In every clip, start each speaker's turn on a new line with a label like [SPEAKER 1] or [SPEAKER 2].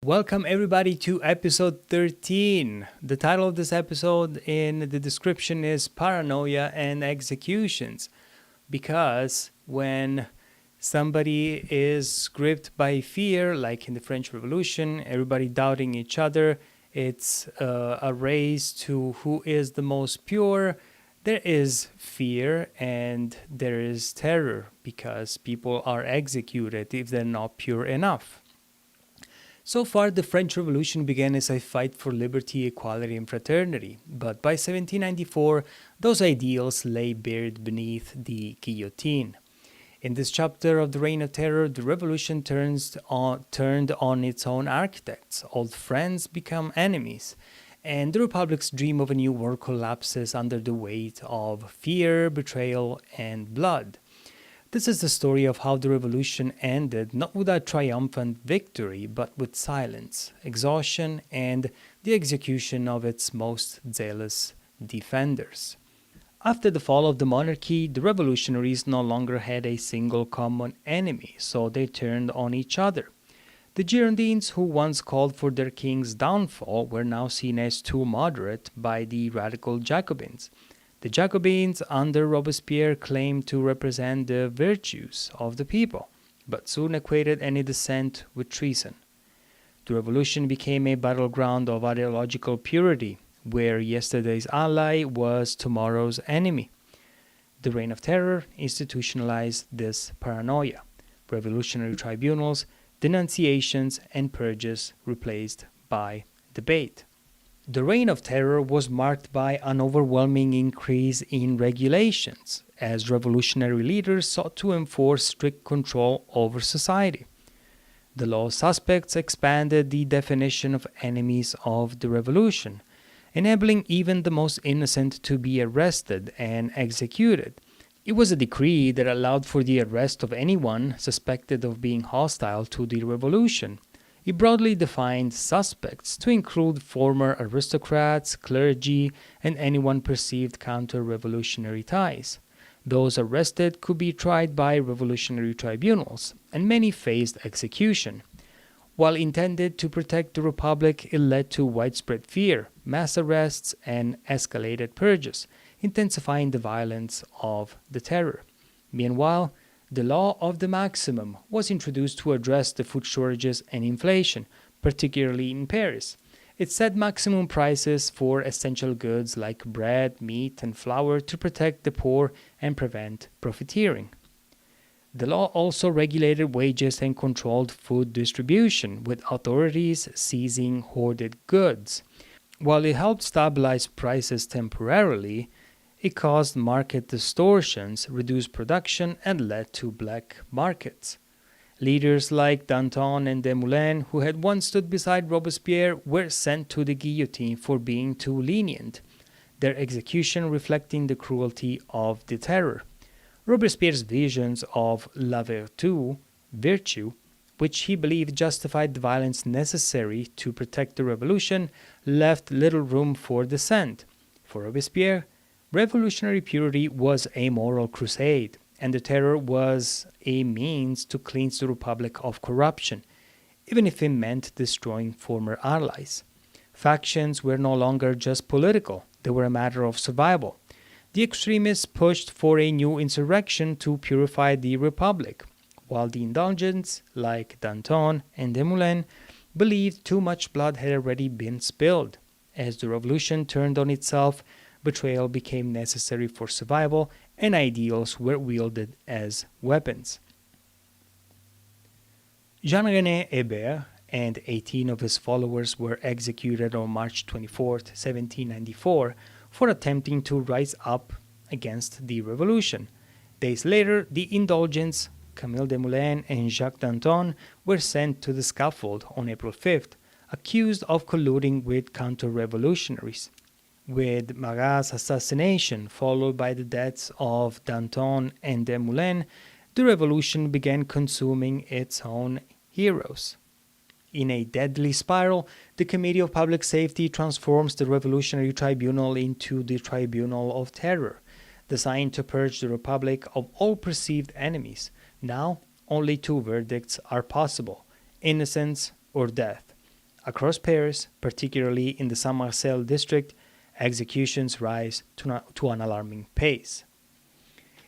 [SPEAKER 1] Welcome everybody to episode 13. The title of this episode in the description is Paranoia and Executions, because when somebody is gripped by fear, like in the French Revolution, everybody doubting each other, it's a race to who is the most pure. There is fear and there is terror because people are executed if they're not pure enough. So far, the French Revolution began as a fight for liberty, equality, and fraternity, but by 1794, those ideals lay buried beneath the guillotine. In this chapter of the Reign of Terror, the revolution turned on its own architects. Old friends become enemies, and the Republic's dream of a new world collapses under the weight of fear, betrayal, and blood. This is the story of how the revolution ended, not with a triumphant victory, but with silence, exhaustion, and the execution of its most zealous defenders. After the fall of the monarchy, the revolutionaries no longer had a single common enemy, so they turned on each other. The Girondins, who once called for their king's downfall, were now seen as too moderate by the radical Jacobins. The Jacobins under Robespierre claimed to represent the virtues of the people, but soon equated any dissent with treason. The revolution became a battleground of ideological purity, where yesterday's ally was tomorrow's enemy. The Reign of Terror institutionalized this paranoia. Revolutionary tribunals, denunciations, and purges replaced by debate. The Reign of Terror was marked by an overwhelming increase in regulations, as revolutionary leaders sought to enforce strict control over society. The law suspects expanded the definition of enemies of the revolution, enabling even the most innocent to be arrested and executed. It was a decree that allowed for the arrest of anyone suspected of being hostile to the revolution. It broadly defined suspects to include former aristocrats, clergy, and anyone perceived counter-revolutionary ties. Those arrested could be tried by revolutionary tribunals, and many faced execution. While intended to protect the Republic, it led to widespread fear, mass arrests, and escalated purges, intensifying the violence of the terror. Meanwhile, the law of the maximum was introduced to address the food shortages and inflation, particularly in Paris. It set maximum prices for essential goods like bread, meat, and flour to protect the poor and prevent profiteering. The law also regulated wages and controlled food distribution, with authorities seizing hoarded goods. While it helped stabilize prices temporarily, it caused market distortions, reduced production, and led to black markets. Leaders like Danton and Desmoulins, who had once stood beside Robespierre, were sent to the guillotine for being too lenient, their execution reflecting the cruelty of the terror. Robespierre's visions of la vertu, virtue, which he believed justified the violence necessary to protect the revolution, left little room for dissent. For Robespierre, revolutionary purity was a moral crusade, and the terror was a means to cleanse the Republic of corruption, even if it meant destroying former allies. Factions were no longer just political, they were a matter of survival. The extremists pushed for a new insurrection to purify the Republic, while the indulgents, like Danton and Desmoulins, believed too much blood had already been spilled. As the revolution turned on itself, betrayal became necessary for survival, and ideals were wielded as weapons. Jean-René Hébert and 18 of his followers were executed on March 24, 1794, for attempting to rise up against the revolution. Days later, the indulgents, Camille Desmoulins and Jacques Danton, were sent to the scaffold on April 5th, accused of colluding with counter-revolutionaries. With Marat's assassination, followed by the deaths of Danton and Desmoulins, the revolution began consuming its own heroes. In a deadly spiral, the Committee of Public Safety transforms the Revolutionary Tribunal into the Tribunal of Terror, designed to purge the Republic of all perceived enemies. Now, only two verdicts are possible: innocence or death. Across Paris, particularly in the Saint-Marcel district, executions rise to an alarming pace.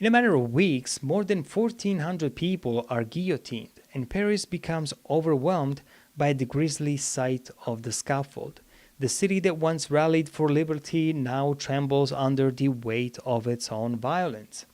[SPEAKER 1] In a matter of weeks, more than 1,400 people are guillotined, and Paris becomes overwhelmed by the grisly sight of the scaffold. The city that once rallied for liberty now trembles under the weight of its own violence.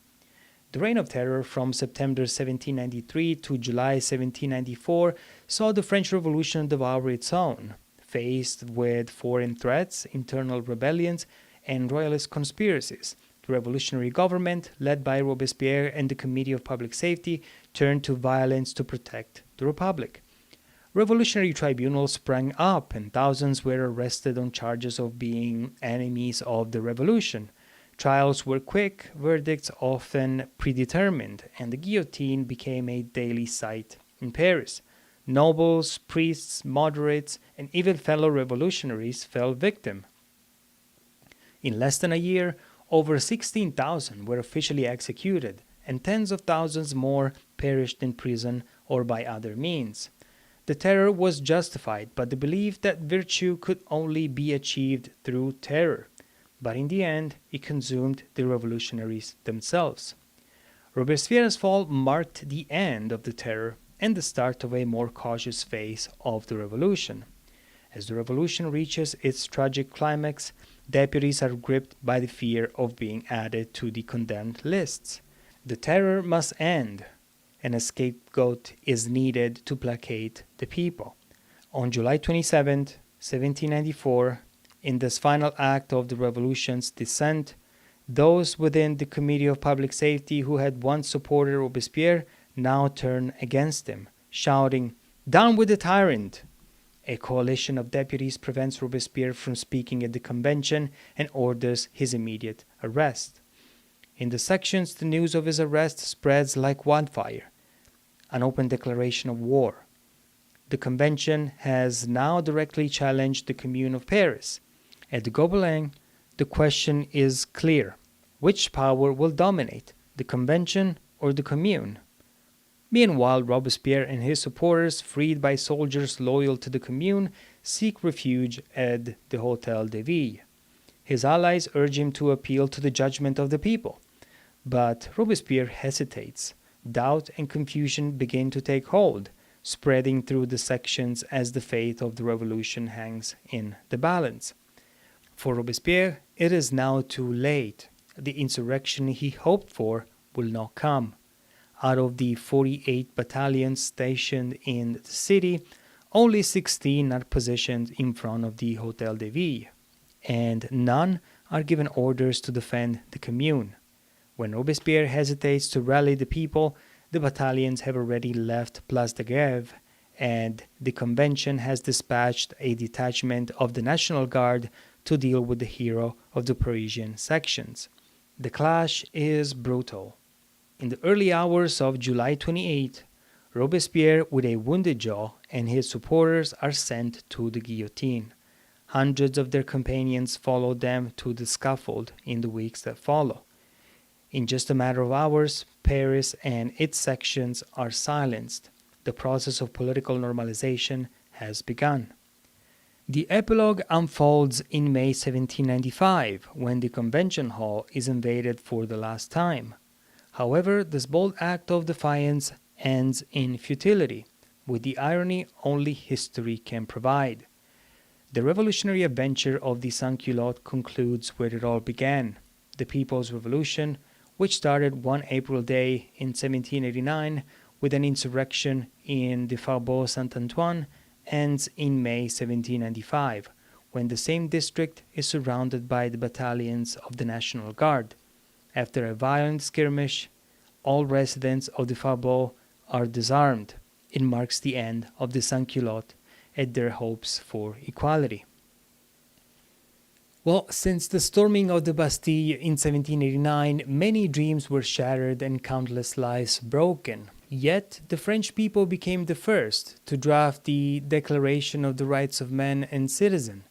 [SPEAKER 1] The Reign of Terror from September 1793 to July 1794 saw the French Revolution devour its own. Faced with foreign threats, internal rebellions, and royalist conspiracies, the revolutionary government, led by Robespierre and the Committee of Public Safety, turned to violence to protect the Republic. Revolutionary tribunals sprang up, and thousands were arrested on charges of being enemies of the revolution. Trials were quick, verdicts often predetermined, and the guillotine became a daily sight in Paris. Nobles, priests, moderates, and even fellow revolutionaries fell victim. In less than a year, over 16,000 were officially executed, and tens of thousands more perished in prison or by other means. The terror was justified by the belief that virtue could only be achieved through terror. But in the end, it consumed the revolutionaries themselves. Robespierre's fall marked the end of the terror and the start of a more cautious phase of the revolution. As the revolution reaches its tragic climax, deputies are gripped by the fear of being added to the condemned lists. The terror must end, and a scapegoat is needed to placate the people. On July 27, 1794, in this final act of the revolution's descent, those within the Committee of Public Safety who had once supported Robespierre now turn against him, shouting, "Down with the tyrant!" A coalition of deputies prevents Robespierre from speaking at the convention and orders his immediate arrest. In the sections, the news of his arrest spreads like wildfire, an open declaration of war. The convention has now directly challenged the Commune of Paris. At the Gobelin, the question is clear. Which power will dominate, the convention or the Commune? Meanwhile, Robespierre and his supporters, freed by soldiers loyal to the Commune, seek refuge at the Hôtel de Ville. His allies urge him to appeal to the judgment of the people. But Robespierre hesitates. Doubt and confusion begin to take hold, spreading through the sections as the fate of the revolution hangs in the balance. For Robespierre, it is now too late. The insurrection he hoped for will not come. Out of the 48 battalions stationed in the city, only 16 are positioned in front of the Hôtel de Ville, and none are given orders to defend the Commune. When Robespierre hesitates to rally the people, the battalions have already left Place de Grève, and the convention has dispatched a detachment of the National Guard to deal with the hero of the Parisian sections. The clash is brutal. In the early hours of July 28, Robespierre, with a wounded jaw, and his supporters are sent to the guillotine. Hundreds of their companions follow them to the scaffold in the weeks that follow. In just a matter of hours, Paris and its sections are silenced. The process of political normalization has begun. The epilogue unfolds in May 1795, when the Convention Hall is invaded for the last time. However, this bold act of defiance ends in futility, with the irony only history can provide. The revolutionary adventure of the Sans-Culottes concludes where it all began. The People's Revolution, which started one April day in 1789 with an insurrection in the Faubourg Saint-Antoine, ends in May 1795, when the same district is surrounded by the battalions of the National Guard. After a violent skirmish, all residents of the Faubourg are disarmed. It marks the end of the Sans-Culottes and their hopes for equality. Well, since the storming of the Bastille in 1789, many dreams were shattered and countless lives broken. Yet, the French people became the first to draft the Declaration of the Rights of Man and Citizen.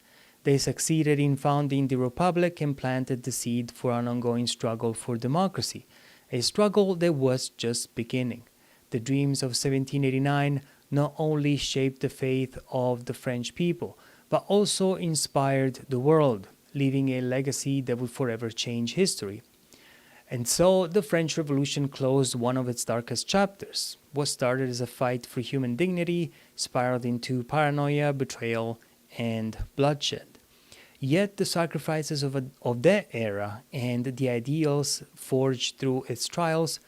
[SPEAKER 1] They succeeded in founding the Republic and planted the seed for an ongoing struggle for democracy, a struggle that was just beginning. The dreams of 1789 not only shaped the faith of the French people, but also inspired the world, leaving a legacy that would forever change history. And so the French Revolution closed one of its darkest chapters. What started as a fight for human dignity spiraled into paranoia, betrayal, and bloodshed. Yet the sacrifices of that era and the ideals forged through its trials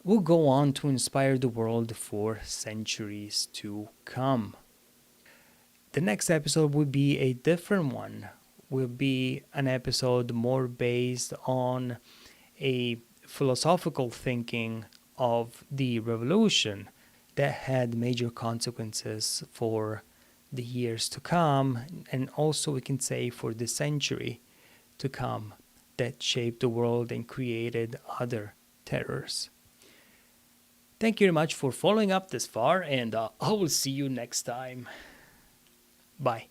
[SPEAKER 1] will go on to inspire the world for centuries to come. The next episode will be a different one. Will be an episode more based on a philosophical thinking of the revolution that had major consequences for the years to come, and also we can say for the century to come, that shaped the world and created other terrors. Thank you very much for following up this far, and I will see you next time. Bye.